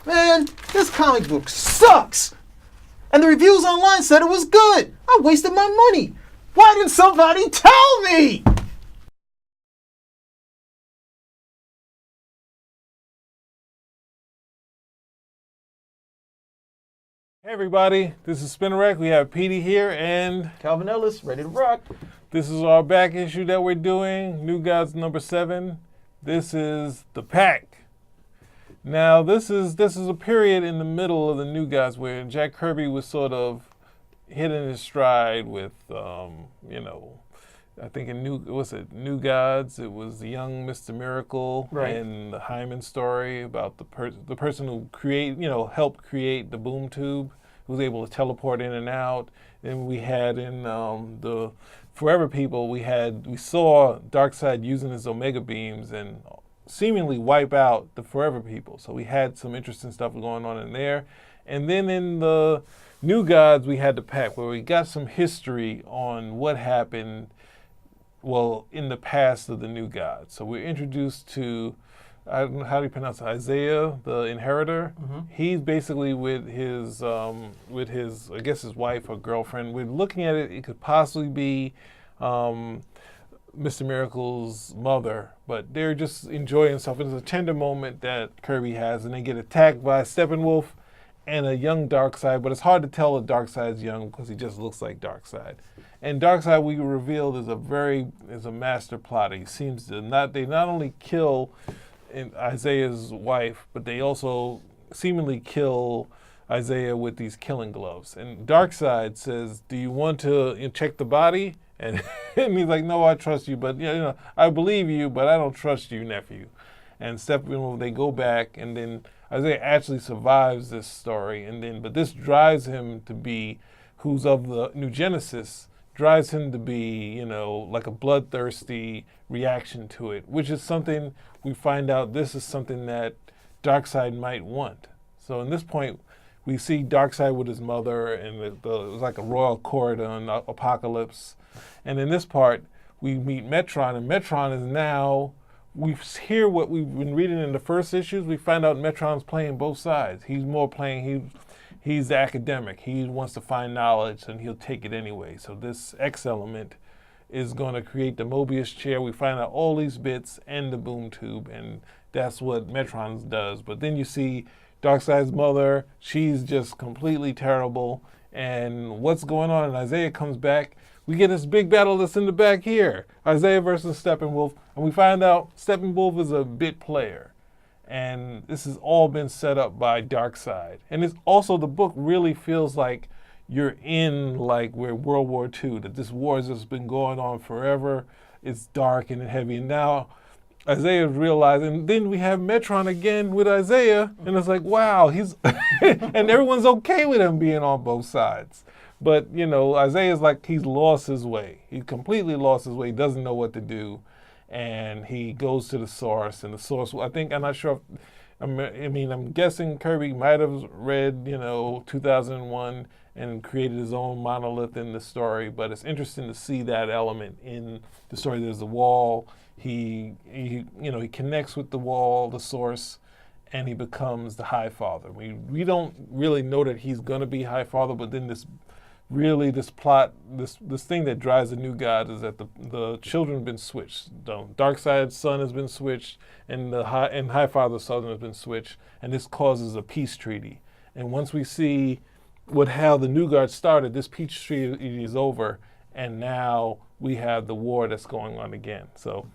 Man, this comic book sucks! And the reviews online said it was good! I wasted my money! Why didn't somebody tell me? Hey everybody, this is Spinnerack. We have Petey here and Calvin Ellis, ready to rock. this is our back issue that we're doing, New Gods number 7. This is the Pact. Now this is a period in the middle of the New Gods where Jack Kirby was sort of hitting his stride with, I think in New Gods, it was the young Mr. Miracle, right, and the Hyman story about the person who helped create the boom tube, who was able to teleport in and out. And we had in the Forever People, we saw Darkseid using his Omega beams and seemingly wipe out the Forever People. So we had some interesting stuff going on in there. And then in the New Gods, we had the Pact, where we got some history on what happened, well, in the past of the New Gods. So we're introduced to, how do you pronounce it, Isaiah, the inheritor. Mm-hmm. He's basically with his, I guess his wife or girlfriend. We're looking at it, it could possibly be Mr. Miracle's mother, but they're just enjoying themselves. It's a tender moment that Kirby has, and they get attacked by Steppenwolf and a young Darkseid, but it's hard to tell if Darkseid's young because he just looks like Darkseid. And Darkseid, we revealed, is a master plotter. He seems to they not only kill Isaiah's wife, but they also seemingly kill Isaiah with these killing gloves. And Darkseid says, "Do you want to check the body?" And he's like, "No, I trust you, but I believe you, but I don't trust you, nephew." And Steppenwolf, they go back, and then Isaiah actually survives this story, but this drives him to be, who's of the New Genesis, drives him to be, like a bloodthirsty reaction to it, which is something we find out this is something that Darkseid might want. So in this point, we see Darkseid with his mother, and it was like a royal court on Apocalypse. And in this part, we meet Metron, and Metron is now, we hear what we've been reading in the first issues. We find out Metron's playing both sides. He's more playing, he's the academic. He wants to find knowledge, and he'll take it anyway. So this X element is going to create the Mobius chair. We find out all these bits and the boom tube, and that's what Metron does. But then you see Darkseid's mother. She's just completely terrible. And what's going on? And Isaiah comes back. We get this big battle that's in the back here. Isaiah versus Steppenwolf. And we find out Steppenwolf is a bit player. And this has all been set up by Darkseid. And it's also, the book really feels like you're in where World War II, that this war has just been going on forever. It's dark and heavy. And now Isaiah realized, and then we have Metron again with Isaiah, and it's like, wow, he's, and everyone's okay with him being on both sides. But, Isaiah's like, he's lost his way. He completely lost his way. He doesn't know what to do. And he goes to the source, and the source, I'm not sure if, I'm guessing Kirby might have read, 2001 and created his own monolith in the story, but it's interesting to see that element in the story. There's a wall. He connects with the wall, the source, and he becomes the Highfather. We don't really know that he's going to be Highfather, but then this plot, this thing that drives the New God is that the children have been switched. Darkseid's son has been switched, and Highfather's son has been switched, and this causes a peace treaty. And once we see how the New God started, this peace treaty is over, and now we have the war that's going on again. So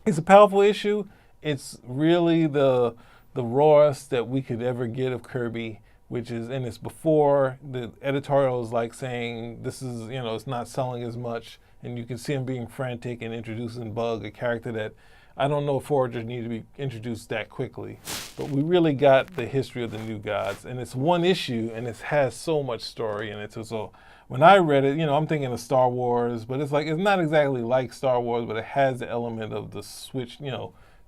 it's a powerful issue. It's really the rawest that we could ever get of Kirby, and it's before the editorial is like saying this is, it's not selling as much, and you can see him being frantic and introducing Bug, a character that I don't know if foragers need to be introduced that quickly. But we really got the history of the New Gods, and it's one issue, and it has so much story in it. So when I read it, I'm thinking of Star Wars, but it's not exactly like Star Wars, but it has the element of the switch,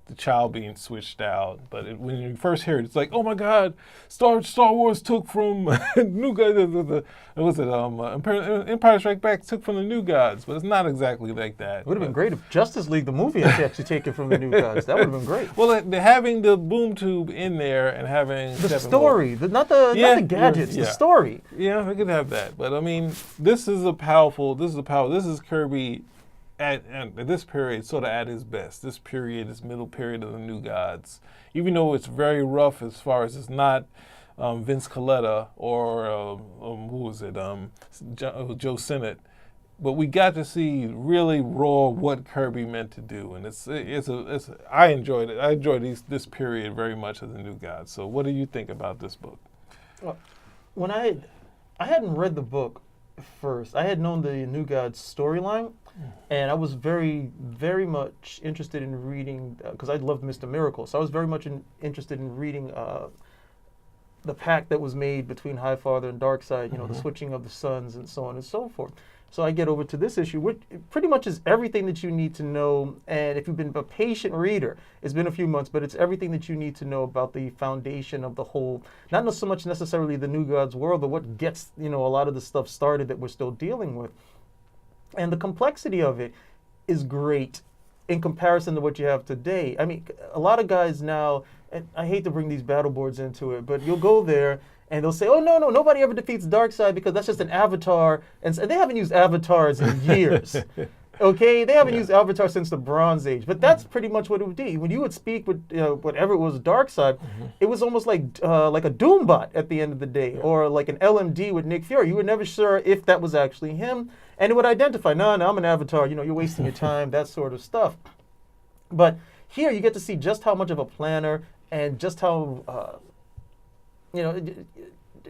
the child being switched out. But when you first hear it, it's like, oh my God, Star Wars took from New Gods. Empire Strikes Back took from the New Gods, but it's not exactly like that. It would have been great if Justice League, the movie, had actually taken from the New Gods. That would have been great. Well, having the boom tube in there and having the story, not the gadgets, the story. Yeah, we could have that. But I mean, this is Kirby at this period, sort of at his best. This middle period of the New Gods, even though it's very rough as far as it's not Vince Colletta or who was it, Joe Sinnott, but we got to see really raw what Kirby meant to do, and I enjoyed it. I enjoyed this period very much of the New Gods. So, what do you think about this book? Well, when I hadn't read the book first, I had known the New Gods storyline. And I was very, very much interested in reading, because I loved Mr. Miracle, so I was very much interested in reading the pact that was made between Highfather and Darkseid, the switching of the suns and so on and so forth. So I get over to this issue, which pretty much is everything that you need to know. And if you've been a patient reader, it's been a few months, but it's everything that you need to know about the foundation of the whole, not so much necessarily the New Gods world, but what gets, a lot of the stuff started that we're still dealing with. And the complexity of it is great in comparison to what you have today. I mean, a lot of guys now, and I hate to bring these battle boards into it, but you'll go there and they'll say, oh, no, nobody ever defeats Darkseid because that's just an avatar. And they haven't used avatars in years. Okay, they haven't used avatars since the Bronze Age, but that's pretty much what it would be. When you would speak with whatever it was, Darkseid, it was almost like a Doombot at the end of the day, or like an LMD with Nick Fury. You were never sure if that was actually him, and it would identify, no, I'm an avatar. You're wasting your time, that sort of stuff. But here, you get to see just how much of a planner and just how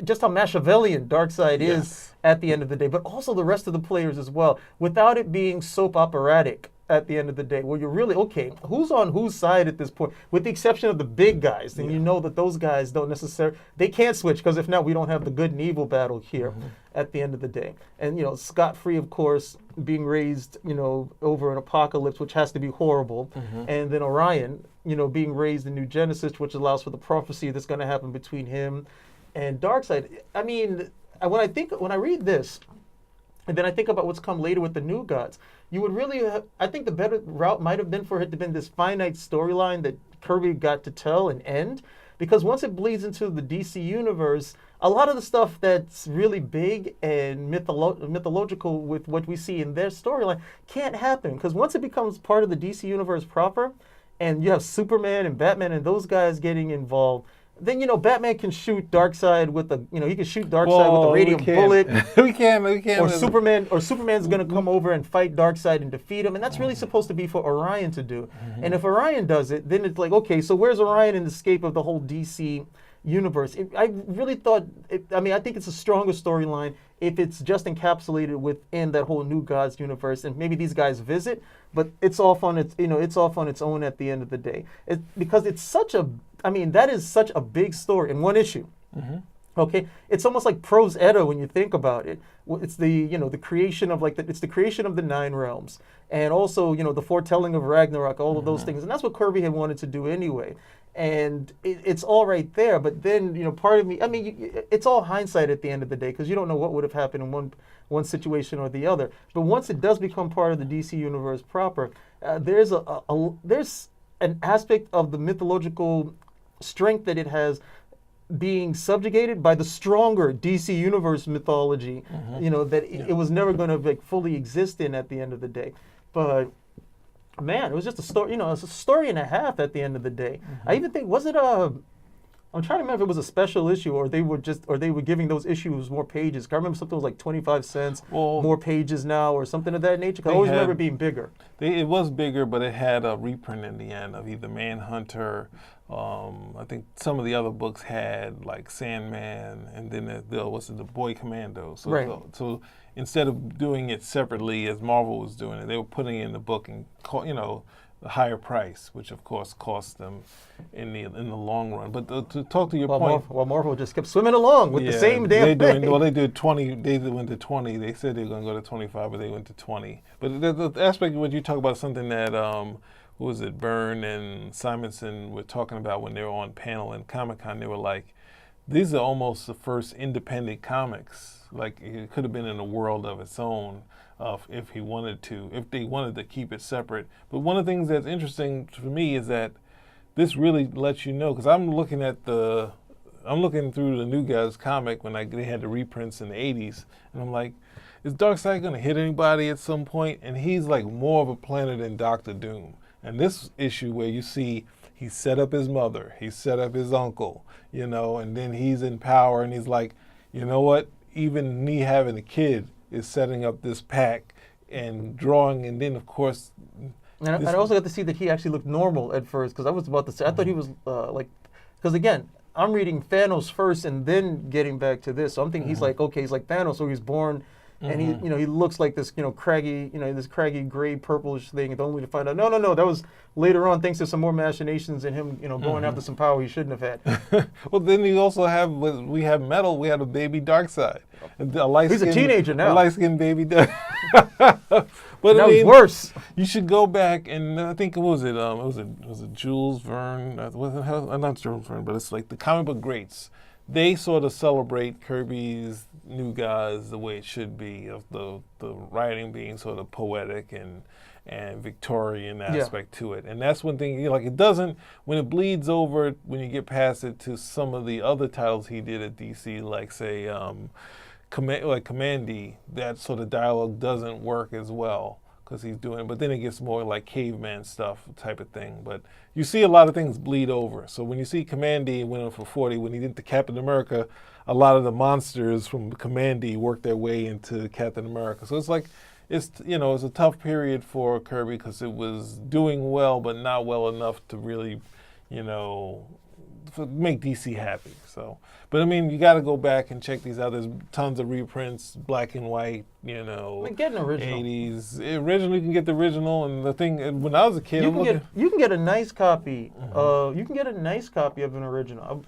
just how Machiavellian Darkseid is at the end of the day, but also the rest of the players as well, without it being soap operatic at the end of the day, where you're really, okay, who's on whose side at this point, with the exception of the big guys, and you know that those guys don't necessarily, they can't switch, because if not, we don't have the good and evil battle here at the end of the day. And, scot-free, of course, being raised, over an apocalypse, which has to be horrible, and then Orion, being raised in New Genesis, which allows for the prophecy that's going to happen between him and Darkseid. I mean, when I read this, and then I think about what's come later with the New Gods, you would really, I think the better route might have been for it to have been this finite storyline that Kirby got to tell and end, because once it bleeds into the DC universe, a lot of the stuff that's really big and mythological with what we see in their storyline can't happen, because once it becomes part of the DC universe proper, and you have Superman and Batman and those guys getting involved, then Batman can shoot Darkseid with he can shoot Darkseid with a radium bullet. we can. Or Superman's going to come over and fight Darkseid and defeat him, and that's really supposed to be for Orion to do. And if Orion does it, then it's like, okay, so where's Orion in the scape of the whole DC universe? I really thought, I think it's a stronger storyline if it's just encapsulated within that whole New Gods universe, and maybe these guys visit, but it's off on its own at the end of the day. Because it's such a, that is such a big story in one issue. Okay, it's almost like prose edda when you think about it. It's the the creation of it's the creation of the 9 realms, and also the foretelling of Ragnarok, all of those things, and that's what Kirby had wanted to do anyway. And it's all right there, but then part of me, it's all hindsight at the end of the day, because you don't know what would have happened in one situation or the other. But once it does become part of the DC universe proper, there's there's an aspect of the mythological strength that it has, being subjugated by the stronger DC universe mythology, that it was never going to fully exist in at the end of the day. But man, it was just a story, it's a story and a half at the end of the day. I even think, was it I'm trying to remember if it was a special issue or they were giving those issues more pages. I remember something was like 25 cents, more pages now, or something of that nature. I always remember it being bigger. It was bigger, but it had a reprint in the end of either Manhunter. I think some of the other books had like Sandman, and then there was the Boy Commando. So instead of doing it separately as Marvel was doing it, they were putting it in the book and a higher price, which of course cost them in the long run. But to talk to your point, Marvel just kept swimming along with the same damn thing. They did 20. They went to 20. They said they were going to go to 25, but they went to 20. But the aspect of what you talk about, something that who was it, Byrne and Simonson were talking about when they were on panel in Comic-Con. They were like, these are almost the first independent comics. Like, it could have been in a world of its own if he wanted to, if they wanted to keep it separate. But one of the things that's interesting for me is that this really lets you know, because I'm looking through the New Guys comic when they had the reprints in the 80s, and I'm like, is Darkseid going to hit anybody at some point? And he's like more of a planet than Doctor Doom. And this issue where you see he set up his mother, he set up his uncle, you know, and then he's in power, and he's like, you know what, even me having a kid is setting up this pact and drawing, and then of course... And I also got to see that he actually looked normal at first, because I was about to say, I thought he was because again, I'm reading Thanos first and then getting back to this. So I'm thinking he's like, okay, he's like Thanos, so he's born, and he looks like this, craggy, this craggy gray purplish thing. And only to find out, no, that was later on, thanks to some more machinations and him, going after some power he shouldn't have had. Well, then you also have, we have Metal, we had a baby Darkseid. He's a teenager now. A light-skinned baby But now I mean, he's worse. You should go back and I think was it Jules Verne? Not Jules Verne, but it's like the comic book greats. They sort of celebrate Kirby's New Guys the way it should be, of the writing being sort of poetic and Victorian aspect to it. And that's one thing, it doesn't, when it bleeds over, when you get past it to some of the other titles he did at DC, like say, Commandy, that sort of dialogue doesn't work as well because he's doing, but then it gets more like caveman stuff type of thing. But you see a lot of things bleed over. So when you see Commandy went on for 40, when he did the Captain America, a lot of the monsters from Commandy worked their way into Captain America. So it's like, it's a tough period for Kirby because it was doing well, but not well enough to really, make DC happy. So, but I mean, you got to go back and check these out. There's tons of reprints, black and white, get an original. 80s. Originally, you can get the original. And the thing, when I was a kid, you can get a nice copy. You can get a nice copy of an original,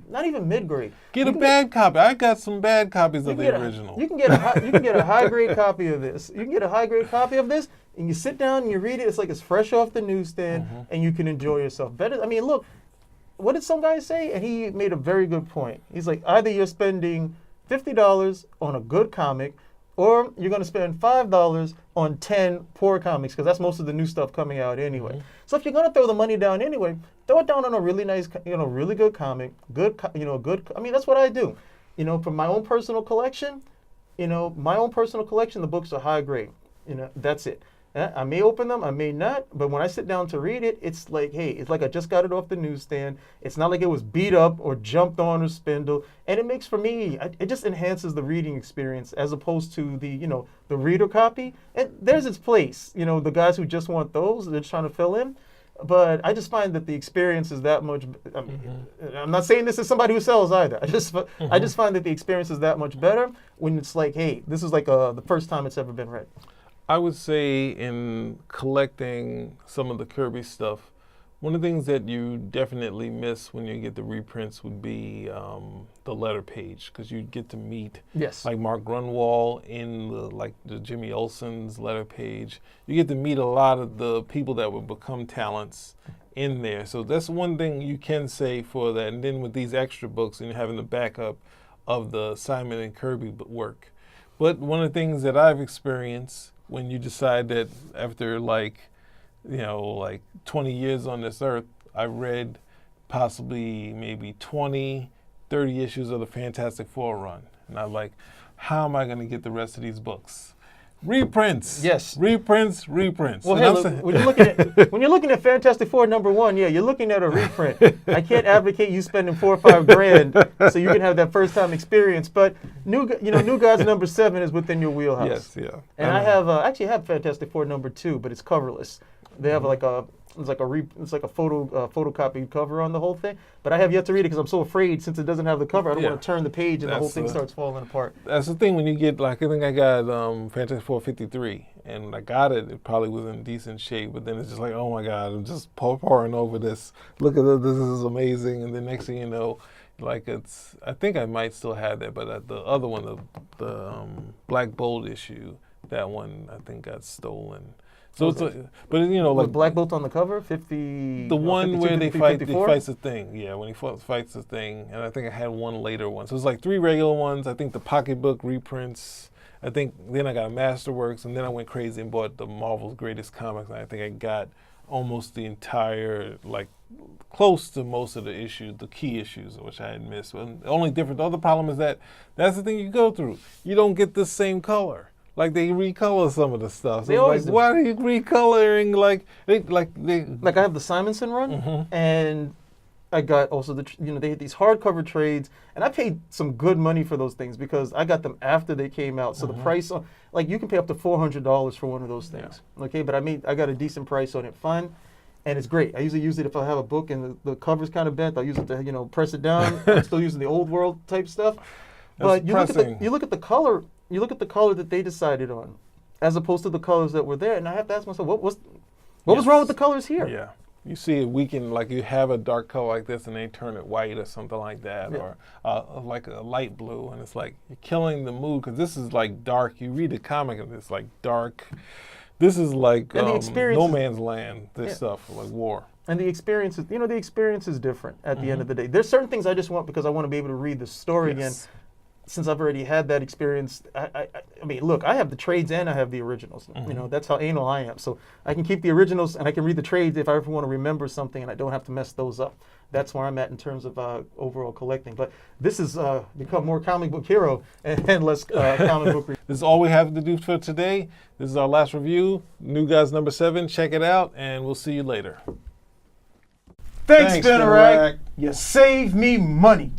not even mid-grade. Get a bad copy. I got some bad copies of the original. You can get a high-grade copy of this. You can get a high-grade copy of this, and you sit down and you read it. It's like it's fresh off the newsstand, and you can enjoy yourself. Better. I mean, look. What did some guy say? And he made a very good point. He's like, either you're spending $50 on a good comic, or you're going to spend $5 on 10 poor comics, because that's most of the new stuff coming out anyway. So if you're going to throw the money down anyway, throw it down on a really nice, really good comic. I mean, that's what I do. For my own personal collection, the books are high grade. That's it. I may open them, I may not, but when I sit down to read it, it's like, hey, it's like I just got it off the newsstand. It's not like it was beat up or jumped on or spindled. And it makes, for me, it just enhances the reading experience as opposed to the reader copy. And there's its place. The guys who just want those, they're trying to fill in. But I just find that the experience is that much, I'm not saying this as somebody who sells either. I just find that the experience is that much better when it's like, hey, this is like the first time it's ever been read. I would say in collecting some of the Kirby stuff, one of the things that you definitely miss when you get the reprints would be the letter page, because you get to meet like Mark Grunwald in the Jimmy Olsen's letter page. You get to meet a lot of the people that would become talents in there. So that's one thing you can say for that. And then with these extra books and having the backup of the Simon and Kirby work. But one of the things that I've experienced when you decide that after 20 years on this earth, I read possibly maybe 20, 30 issues of the Fantastic Four run. And I'm like, how am I going to get the rest of these books? Reprints. Yes. Reprints. Well, hey, look, when you're looking at Fantastic Four #1, you're looking at a reprint. I can't advocate you spending $4 or $5 so you can have that first time experience. But New Guys #7 is within your wheelhouse. Yes, yeah. And I have actually have Fantastic Four #2, but it's coverless. They have like a photocopied cover on the whole thing. But I have yet to read it because I'm so afraid, since it doesn't have the cover, I don't want to turn the page and the whole thing starts falling apart. That's the thing when you get, I think I got Fantastic Four 53, and when I got it, it probably was in decent shape, but then it's just like, oh my God, I'm just pouring over this. Look at this is amazing. And the next thing you know, I think I might still have that, but the other one, the Black Bolt issue, that one I think got stolen. So it's but you know, Like like Black Bolt on the cover, 50. the one 52, where they 53, fight, 54? he fights the thing. Yeah, when he fights the thing, and I think I had one later one. So it's like 3 regular ones. I think the pocketbook reprints. I think then I got a Masterworks, and then I went crazy and bought the Marvel's Greatest Comics. And I think I got almost the entire, like, close to most of the issues, the key issues, which I had missed. But the only difference, the other problem is that that's the thing you go through. You don't get the same color. Like, they recolor some of the stuff. So They it's always like, do. why are you recoloring? Like Like I have the Simonson run, and I got also they had these hardcover trades, and I paid some good money for those things because I got them after they came out. So the price, like you can pay up to $400 for one of those things. Okay, but I got a decent price on it, fine, and it's great. I usually use it if I have a book and the cover's kind of bent. I'll use it to press it down. I'm still using the old world type stuff. But you look at the color. You look at the color that they decided on, as opposed to the colors that were there, and I have to ask myself, what was wrong with the colors here? Yeah. You see it weaken, like you have a dark color like this and they turn it white or something like that, or like a light blue, and it's like you're killing the mood because this is like dark. You read the comic and it's like dark. This is like no man's land, this stuff, like war. And the experience is, the experience is different at the end of the day. There's certain things I just want because I want to be able to read the story again. Since I've already had that experience, I mean, look, I have the trades and I have the originals. That's how anal I am. So I can keep the originals and I can read the trades if I ever want to remember something and I don't have to mess those up. That's where I'm at in terms of overall collecting. But this has become more comic book hero and less comic book. This is all we have to do for today. This is our last review. New Guys number 7. Check it out, and we'll see you later. Thanks Spinnerack. You saved me money.